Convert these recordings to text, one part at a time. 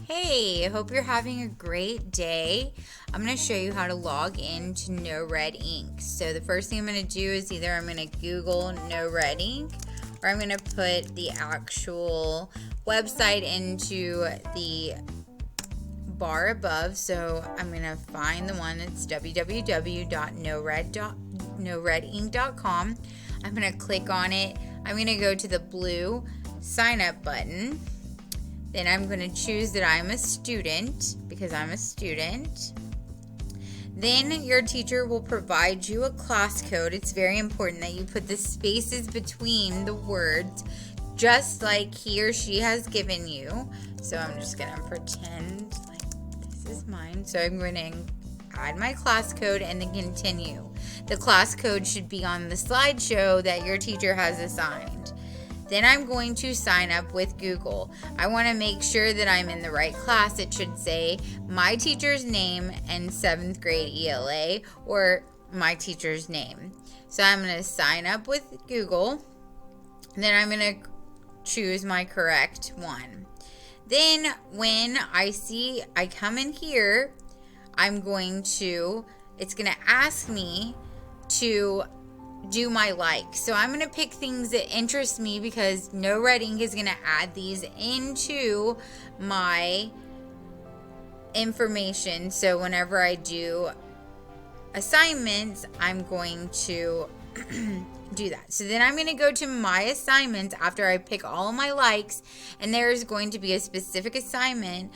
Hey, hope you're having a great day. I'm going to show you how to log in to NoRedInk. So the first thing I'm going to do is either I'm going to Google NoRedInk or I'm going to put the actual website into the bar above. So I'm going to find the one that's www.noredink.com. I'm going to click on it. I'm going to go to the blue sign up button. Then I'm going to choose that I'm a student because I'm a student. Then your teacher will provide you a class code. It's very important that you put the spaces between the words just like he or she has given you. So I'm just going to pretend like this is mine. So I'm going to add my class code and then continue. The class code should be on the slideshow that your teacher has assigned. Then I'm going to sign up with Google. I want to make sure that I'm in the right class. It should say my teacher's name and 7th grade ELA or my teacher's name. So I'm going to sign up with Google. Then I'm going to choose my correct one. Then when I come in here, it's going to ask me to do my likes. So I'm going to pick things that interest me because NoRedInk is going to add these into my information. So whenever I do assignments, I'm going to do that. So then I'm going to go to my assignments after I pick all of my likes, and there's going to be a specific assignment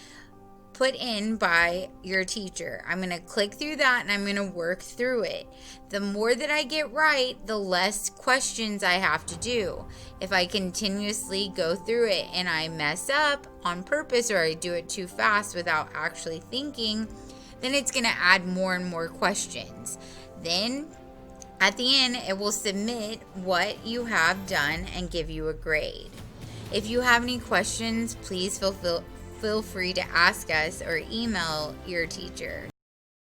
put in by your teacher. I'm going to click through that and I'm going to work through it. The more that I get right, the less questions I have to do. If I continuously go through it and I mess up on purpose or I do it too fast without actually thinking, then it's going to add more and more questions. Then at the end, it will submit what you have done and give you a grade. If you have any questions, please feel free to ask us or email your teacher.